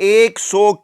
100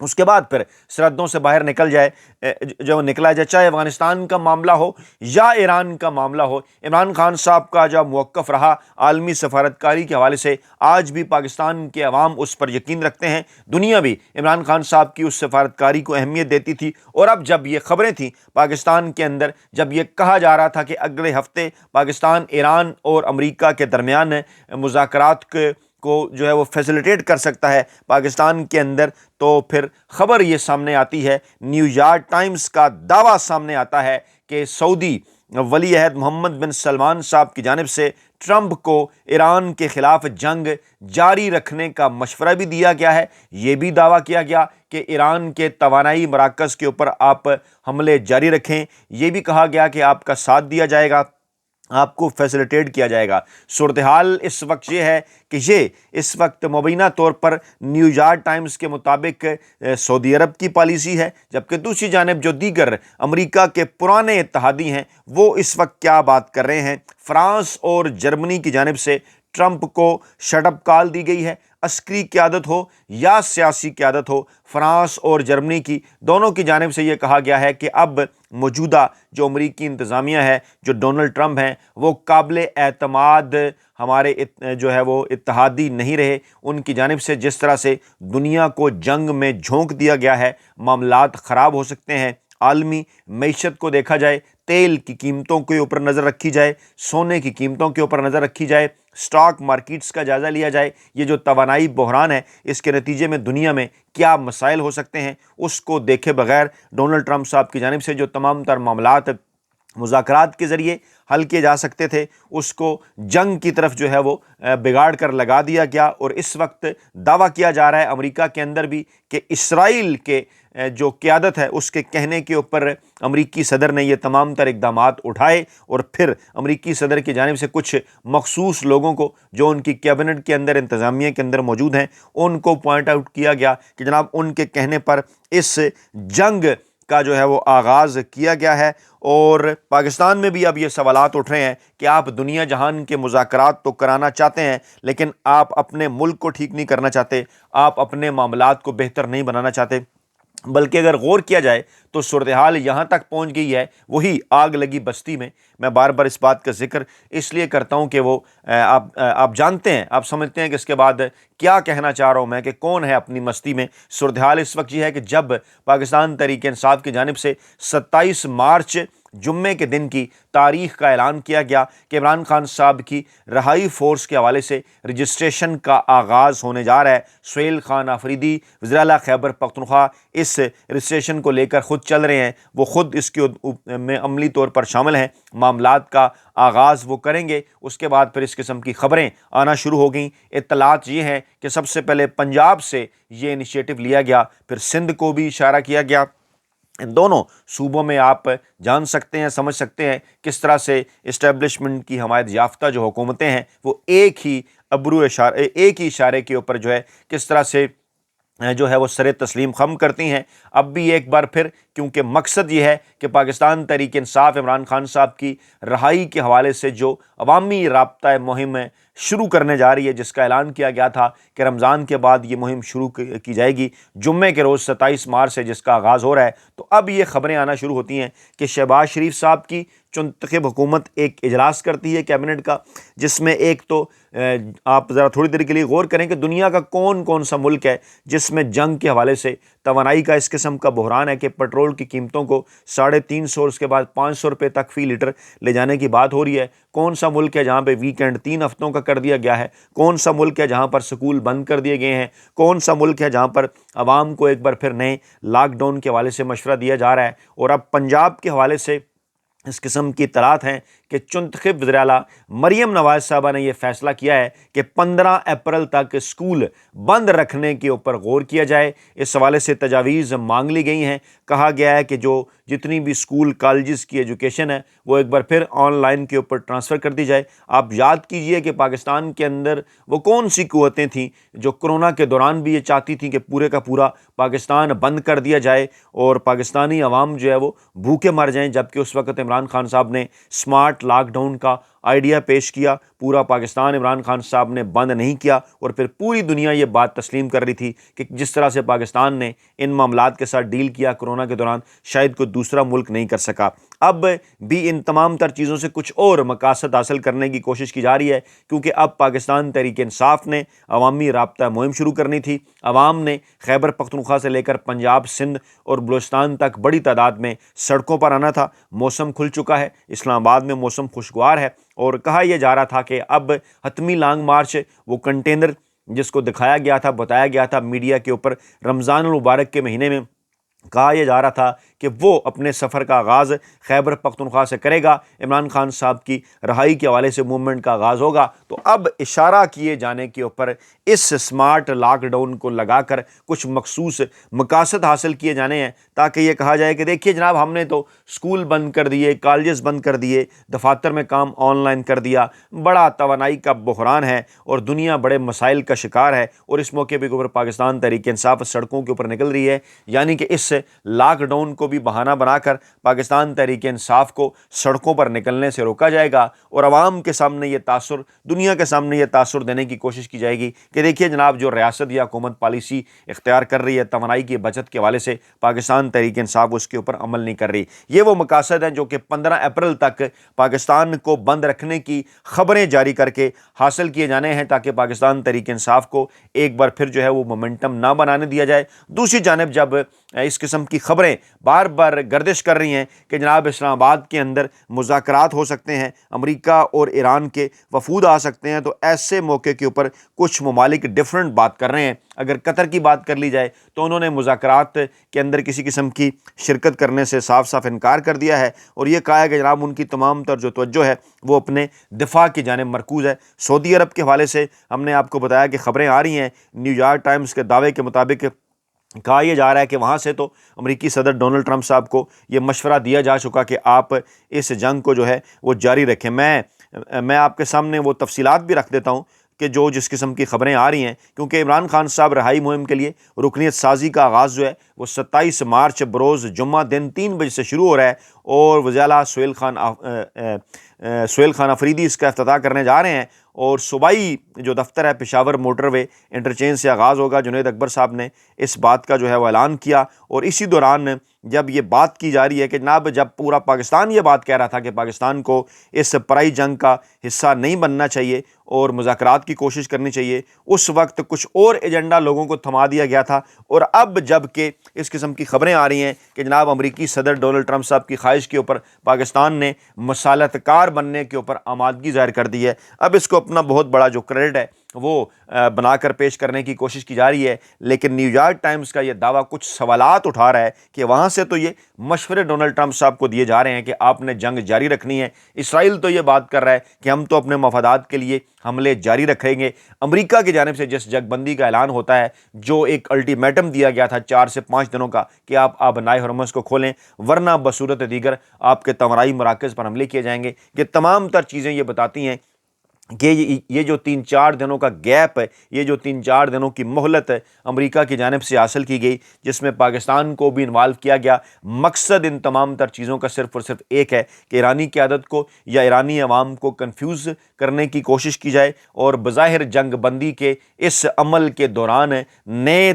اس کے بعد پھر سرحدوں سے باہر نکل جائے جو نکلا جائے، چاہے افغانستان کا معاملہ ہو یا ایران کا معاملہ ہو۔ عمران خان صاحب کا جو موقف رہا عالمی سفارتکاری کے حوالے سے، آج بھی پاکستان کے عوام اس پر یقین رکھتے ہیں، دنیا بھی عمران خان صاحب کی اس سفارتکاری کو اہمیت دیتی تھی۔ اور اب جب یہ خبریں تھیں پاکستان کے اندر، جب یہ کہا جا رہا تھا کہ اگلے ہفتے پاکستان ایران اور امریکہ کے درمیان مذاکرات کو جو ہے وہ فیسیلیٹیٹ کر سکتا ہے پاکستان کے اندر، تو پھر خبر یہ سامنے آتی ہے، نیو یارک ٹائمز کا دعویٰ سامنے آتا ہے کہ سعودی ولی عہد محمد بن سلمان صاحب کی جانب سے ٹرمپ کو ایران کے خلاف جنگ جاری رکھنے کا مشورہ بھی دیا گیا ہے۔ یہ بھی دعویٰ کیا گیا کہ ایران کے توانائی مراکز کے اوپر آپ حملے جاری رکھیں، یہ بھی کہا گیا کہ آپ کا ساتھ دیا جائے گا، آپ کو فیسیلیٹیٹ کیا جائے گا۔ صورتحال اس وقت یہ ہے کہ یہ اس وقت مبینہ طور پر نیو یارک ٹائمز کے مطابق سعودی عرب کی پالیسی ہے، جبکہ دوسری جانب جو دیگر امریکہ کے پرانے اتحادی ہیں وہ اس وقت کیا بات کر رہے ہیں۔ فرانس اور جرمنی کی جانب سے ٹرمپ کو شٹ اپ کال دی گئی ہے، عسکری قیادت ہو یا سیاسی قیادت ہو، فرانس اور جرمنی کی دونوں کی جانب سے یہ کہا گیا ہے کہ اب موجودہ جو امریکی انتظامیہ ہے، جو ڈونلڈ ٹرمپ ہیں، وہ قابل اعتماد ہمارے جو ہے وہ اتحادی نہیں رہے۔ ان کی جانب سے جس طرح سے دنیا کو جنگ میں جھونک دیا گیا ہے، معاملات خراب ہو سکتے ہیں۔ عالمی معیشت کو دیکھا جائے، تیل کی قیمتوں کے اوپر نظر رکھی جائے، سونے کی قیمتوں کے اوپر نظر رکھی جائے، سٹاک مارکیٹس کا جائزہ لیا جائے، یہ جو توانائی بحران ہے اس کے نتیجے میں دنیا میں کیا مسائل ہو سکتے ہیں، اس کو دیکھے بغیر ڈونلڈ ٹرمپ صاحب کی جانب سے جو تمام تر معاملات مذاکرات کے ذریعے حل کیے جا سکتے تھے، اس کو جنگ کی طرف جو ہے وہ بگاڑ کر لگا دیا گیا۔ اور اس وقت دعویٰ کیا جا رہا ہے امریکہ کے اندر بھی کہ اسرائیل کے جو قیادت ہے اس کے کہنے کے اوپر امریکی صدر نے یہ تمام تر اقدامات اٹھائے، اور پھر امریکی صدر کی جانب سے کچھ مخصوص لوگوں کو جو ان کی کیبنٹ کے اندر، انتظامیہ کے اندر موجود ہیں، ان کو پوائنٹ آؤٹ کیا گیا کہ جناب ان کے کہنے پر اس جنگ کا جو ہے وہ آغاز کیا گیا ہے۔ اور پاکستان میں بھی اب یہ سوالات اٹھ رہے ہیں کہ آپ دنیا جہان کے مذاکرات تو کرانا چاہتے ہیں، لیکن آپ اپنے ملک کو ٹھیک نہیں کرنا چاہتے، آپ اپنے معاملات کو بہتر نہیں بنانا چاہتے، بلکہ اگر غور کیا جائے تو صورتحال یہاں تک پہنچ گئی ہے، وہی آگ لگی بستی میں۔ میں بار بار اس بات کا ذکر اس لیے کرتا ہوں کہ وہ آپ جانتے ہیں، آپ سمجھتے ہیں کہ اس کے بعد کیا کہنا چاہ رہا ہوں میں، کہ کون ہے اپنی مستی میں۔ صورتحال اس وقت یہ ہے کہ جب پاکستان تحریک انصاف کی جانب سے 27 مارچ جمعے کے دن کی تاریخ کا اعلان کیا گیا کہ عمران خان صاحب کی رہائی فورس کے حوالے سے رجسٹریشن کا آغاز ہونے جا رہا ہے۔ سہیل خان آفریدی وزیر اعلیٰ خیبر پختونخوا اس رجسٹریشن کو لے کر خود چل رہے ہیں، وہ خود اس کے میں عملی طور پر شامل ہیں، معاملات کا آغاز وہ کریں گے۔ اس کے بعد پھر اس قسم کی خبریں آنا شروع ہو گئیں۔ اطلاعات یہ ہیں کہ سب سے پہلے پنجاب سے یہ انیشیٹو لیا گیا، پھر سندھ کو بھی اشارہ کیا گیا۔ ان دونوں صوبوں میں آپ جان سکتے ہیں، سمجھ سکتے ہیں کس طرح سے اسٹیبلشمنٹ کی حمایت یافتہ جو حکومتیں ہیں وہ ایک ہی اشارے کے اوپر جو ہے کس طرح سے جو ہے وہ سر تسلیم خم کرتی ہیں۔ اب بھی ایک بار پھر، کیونکہ مقصد یہ ہے کہ پاکستان تحریک انصاف عمران خان صاحب کی رہائی کے حوالے سے جو عوامی رابطہ مہم شروع کرنے جا رہی ہے، جس کا اعلان کیا گیا تھا کہ رمضان کے بعد یہ مہم شروع کی جائے گی، جمعے کے روز 27 مارچ سے جس کا آغاز ہو رہا ہے، تو اب یہ خبریں آنا شروع ہوتی ہیں کہ شہباز شریف صاحب کی منتخب حکومت ایک اجلاس کرتی ہے کیبنٹ کا، جس میں ایک تو آپ ذرا تھوڑی دیر کے لیے غور کریں کہ دنیا کا کون کون سا ملک ہے جس میں جنگ کے حوالے سے توانائی کا اس قسم کا بحران ہے کہ پٹرول کی قیمتوں کو 350 اور اس کے بعد 500 روپے تک فی لیٹر لے جانے کی بات ہو رہی ہے۔ کون سا ملک ہے جہاں پہ ویکینڈ 3 ہفتوں کا کر دیا گیا ہے؟ کون سا ملک ہے جہاں پر سکول بند کر دیے گئے ہیں؟ کون سا ملک ہے جہاں پر عوام کو ایک بار پھر نئے لاک ڈاؤن کے حوالے سے مشورہ دیا جا رہا ہے؟ اور اب پنجاب کے حوالے سے اس قسم کی اطلاعات ہیں کہ منتخب وزیر اعلیٰ مریم نواز صاحبہ نے یہ فیصلہ کیا ہے کہ 15 اپریل تک اسکول بند رکھنے کے اوپر غور کیا جائے۔ اس حوالے سے تجاویز مانگ لی گئی ہیں، کہا گیا ہے کہ جو جتنی بھی اسکول کالجز کی ایجوکیشن ہے وہ ایک بار پھر آن لائن کے اوپر ٹرانسفر کر دی جائے۔ آپ یاد کیجئے کہ پاکستان کے اندر وہ کون سی قوتیں تھیں جو کرونا کے دوران بھی یہ چاہتی تھیں کہ پورے کا پورا پاکستان بند کر دیا جائے اور پاکستانی عوام جو ہے وہ بھوکے مر جائیں، جبکہ اس وقت عمران خان صاحب نے اسمارٹ لاک ڈاؤن کا آئیڈیا پیش کیا، پورا پاکستان عمران خان صاحب نے بند نہیں کیا، اور پھر پوری دنیا یہ بات تسلیم کر رہی تھی کہ جس طرح سے پاکستان نے ان معاملات کے ساتھ ڈیل کیا کرونا کے دوران، شاید کوئی دوسرا ملک نہیں کر سکا۔ اب بھی ان تمام تر چیزوں سے کچھ اور مقاصد حاصل کرنے کی کوشش کی جا رہی ہے، کیونکہ اب پاکستان تحریک انصاف نے عوامی رابطہ مہم شروع کرنی تھی۔ عوام نے خیبر پختونخوا سے لے کر پنجاب، سندھ اور بلوچستان تک بڑی تعداد میں سڑکوں پر آنا تھا۔ موسم کھل چکا ہے، اسلام آباد میں موسم خوشگوار ہے، اور کہا یہ جا رہا تھا کہ اب حتمی لانگ مارچ، وہ کنٹینر جس کو دکھایا گیا تھا، بتایا گیا تھا میڈیا کے اوپر، رمضان المبارک کے مہینے میں کہا یہ جا رہا تھا کہ وہ اپنے سفر کا آغاز خیبر پختونخوا سے کرے گا، عمران خان صاحب کی رہائی کے حوالے سے موومنٹ کا آغاز ہوگا۔ تو اب اشارہ کیے جانے کے اوپر اس سمارٹ لاک ڈاؤن کو لگا کر کچھ مخصوص مقاصد حاصل کیے جانے ہیں، تاکہ یہ کہا جائے کہ دیکھیے جناب، ہم نے تو اسکول بند کر دیے، کالجز بند کر دیے، دفاتر میں کام آن لائن کر دیا، بڑا توانائی کا بحران ہے اور دنیا بڑے مسائل کا شکار ہے، اور اس موقع پہ اوپر پاکستان تحریک انصاف سڑکوں کے اوپر نکل رہی ہے۔ یعنی کہ اس لاک ڈاؤن کو بھی بہانہ بنا کر پاکستان تحریک انصاف کو سڑکوں پر نکلنے سے روکا جائے گا، اور عوام کے سامنے یہ تاثر، دنیا کے سامنے یہ تاثر دینے کی کوشش کی جائے گی کہ دیکھیے جناب، جو ریاست یا حکومت پالیسی اختیار کر رہی ہے توانائی کی بچت کے حوالے سے، پاکستان تحریک انصاف اس کے اوپر عمل نہیں کر رہی۔ یہ وہ مقاصد ہیں جو کہ 15 اپریل تک پاکستان کو بند رکھنے کی خبریں جاری کر کے حاصل کیے جانے ہیں، تاکہ پاکستان تحریک انصاف کو ایک بار پھر جو ہے وہ مومنٹم نہ بنانے دیا جائے۔ دوسری جانب جب اس قسم کی خبریں بار بار گردش کر رہی ہیں کہ جناب اسلام آباد کے اندر مذاکرات ہو سکتے ہیں، امریکہ اور ایران کے وفود آ سکتے ہیں، تو ایسے موقع کے اوپر کچھ ممالک ڈیفرنٹ بات کر رہے ہیں۔ اگر قطر کی بات کر لی جائے تو انہوں نے مذاکرات کے اندر کسی قسم کی شرکت کرنے سے صاف صاف انکار کر دیا ہے، اور یہ کہا ہے کہ جناب ان کی تمام تر جو توجہ ہے وہ اپنے دفاع کی جانب مرکوز ہے۔ سعودی عرب کے حوالے سے ہم نے آپ کو بتایا کہ خبریں آ رہی ہیں، نیو یارک ٹائمز کے دعوے کے مطابق کہا یہ جا رہا ہے کہ وہاں سے تو امریکی صدر ڈونلڈ ٹرمپ صاحب کو یہ مشورہ دیا جا چکا کہ آپ اس جنگ کو جو ہے وہ جاری رکھیں۔ میں آپ کے سامنے وہ تفصیلات بھی رکھ دیتا ہوں کہ جو جس قسم کی خبریں آ رہی ہیں، کیونکہ عمران خان صاحب رہائی مہم کے لیے رکنیت سازی کا آغاز جو ہے وہ 27 مارچ بروز جمعہ دن 3 بجے سے شروع ہو رہا ہے، اور وزیر اعلیٰ سہیل خان آفریدی اس کا افتتاح کرنے جا رہے ہیں، اور صوبائی جو دفتر ہے پشاور موٹر وے انٹرچینج سے آغاز ہوگا۔ جنید اکبر صاحب نے اس بات کا جو ہے وہ اعلان کیا، اور اسی دوران جب یہ بات کی جا رہی ہے کہ جناب جب پورا پاکستان یہ بات کہہ رہا تھا کہ پاکستان کو اس پرائی جنگ کا حصہ نہیں بننا چاہیے اور مذاکرات کی کوشش کرنی چاہیے، اس وقت کچھ اور ایجنڈا لوگوں کو تھما دیا گیا تھا، اور اب جب کہ اس قسم کی خبریں آ رہی ہیں کہ جناب امریکی صدر ڈونلڈ ٹرمپ صاحب کی خواہش کے اوپر پاکستان نے مصالحت کار بننے کے اوپر آمادگی ظاہر کر دی ہے، اب اس کو اپنا بہت بڑا جو کریڈٹ ہے وہ بنا کر پیش کرنے کی کوشش کی جا رہی ہے۔ لیکن نیو یارک ٹائمز کا یہ دعویٰ کچھ سوالات اٹھا رہا ہے کہ وہاں سے تو یہ مشورے ڈونلڈ ٹرمپ صاحب کو دیے جا رہے ہیں کہ آپ نے جنگ جاری رکھنی ہے، اسرائیل تو یہ بات کر رہا ہے کہ ہم تو اپنے مفادات کے لیے حملے جاری رکھیں گے، امریکہ کی جانب سے جس جنگ بندی کا اعلان ہوتا ہے، جو ایک الٹیمیٹم دیا گیا تھا 4 سے 5 دنوں کا کہ آپ آبنائے ہرمز کو کھولیں ورنہ بصورت دیگر آپ کے توانائی مراکز پر حملے کیے جائیں گے، یہ تمام تر چیزیں یہ بتاتی ہیں کہ یہ جو 3-4 دنوں کا گیپ ہے، یہ جو 3-4 دنوں کی مہلت ہے امریکہ کی جانب سے حاصل کی گئی، جس میں پاکستان کو بھی انوالو کیا گیا، مقصد ان تمام تر چیزوں کا صرف اور صرف ایک ہے کہ ایرانی قیادت کو یا ایرانی عوام کو کنفیوز کرنے کی کوشش کی جائے، اور بظاہر جنگ بندی کے اس عمل کے دوران نئے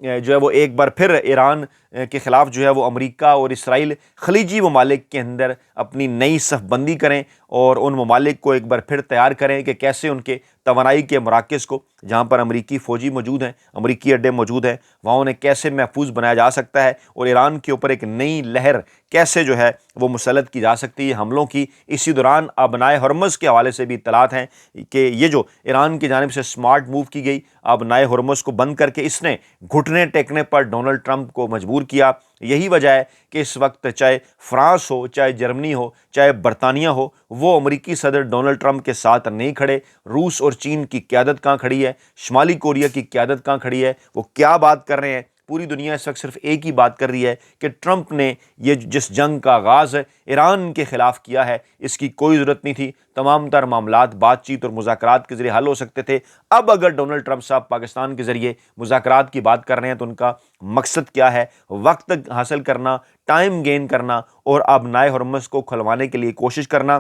جو ہے وہ ایک بار پھر ایران کے خلاف جو ہے وہ امریکہ اور اسرائیل خلیجی ممالک کے اندر اپنی نئی صف بندی کریں، اور ان ممالک کو ایک بار پھر تیار کریں کہ کیسے ان کے توانائی کے مراکز کو، جہاں پر امریکی فوجی موجود ہیں، امریکی اڈے موجود ہیں، وہاں انہیں کیسے محفوظ بنایا جا سکتا ہے، اور ایران کے اوپر ایک نئی لہر کیسے جو ہے وہ مسلط کی جا سکتی ہے حملوں کی۔ اسی دوران آبنائے ہرمز کے حوالے سے بھی اطلاعات ہیں کہ یہ جو ایران کی جانب سے سمارٹ موو کی گئی آبنائے ہرمز کو بند کر کے، اس نے گھٹنے ٹیکنے پر ڈونلڈ ٹرمپ کو مجبور کیا۔ یہی وجہ ہے کہ اس وقت چاہے فرانس ہو، چاہے جرمنی ہو، چاہے برطانیہ ہو، وہ امریکی صدر ڈونلڈ ٹرمپ کے ساتھ نہیں کھڑے۔ روس اور چین کی قیادت کہاں کھڑی ہے، شمالی کوریا کی قیادت کہاں کھڑی ہے، وہ کیا بات کر رہے ہیں؟ پوری دنیا اس وقت صرف ایک ہی بات کر رہی ہے کہ ٹرمپ نے یہ جس جنگ کا آغاز ایران کے خلاف کیا ہے، اس کی کوئی ضرورت نہیں تھی، تمام تر معاملات بات چیت اور مذاکرات کے ذریعے حل ہو سکتے تھے۔ اب اگر ڈونلڈ ٹرمپ صاحب پاکستان کے ذریعے مذاکرات کی بات کر رہے ہیں تو ان کا مقصد کیا ہے؟ وقت حاصل کرنا، ٹائم گین کرنا، اور آبنائے ہرمز کو کھلوانے کے لیے کوشش کرنا۔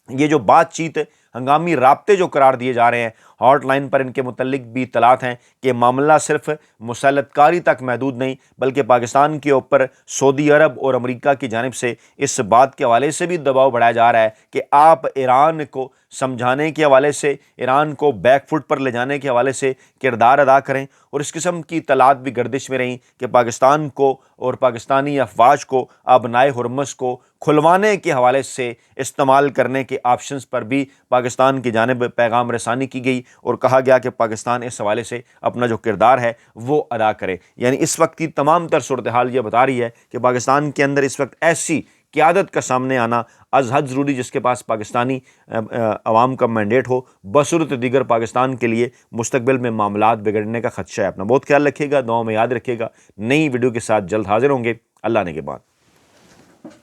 یہ جو بات چیت ہنگامی رابطے جو قرار دیے جا رہے ہیں ہاٹ لائن پر، ان کے متعلق بھی اطلاعات ہیں کہ معاملہ صرف مسلط کاری تک محدود نہیں، بلکہ پاکستان کے اوپر سعودی عرب اور امریکہ کی جانب سے اس بات کے حوالے سے بھی دباؤ بڑھایا جا رہا ہے کہ آپ ایران کو سمجھانے کے حوالے سے، ایران کو بیک فٹ پر لے جانے کے حوالے سے کردار ادا کریں۔ اور اس قسم کی اطلاعات بھی گردش میں رہیں کہ پاکستان کو اور پاکستانی افواج کو آبنائے ہرمز کو کھلوانے کے حوالے سے استعمال کرنے کے آپشنز پر بھی پاکستان کی جانب پیغام رسانی کی گئی، اور کہا گیا کہ پاکستان اس حوالے سے اپنا جو کردار ہے وہ ادا کرے۔ یعنی اس وقت کی تمام تر صورتحال یہ بتا رہی ہے کہ پاکستان کے اندر اس وقت ایسی قیادت کا سامنے آنا از حد ضروری، جس کے پاس پاکستانی عوام کا مینڈیٹ ہو، بصورت دیگر پاکستان کے لیے مستقبل میں معاملات بگڑنے کا خدشہ ہے۔ اپنا بہت خیال رکھیے گا، دعاؤں میں یاد رکھیے گا۔ نئی ویڈیو کے ساتھ جلد حاضر ہوں گے۔ اللہ نے کے بعد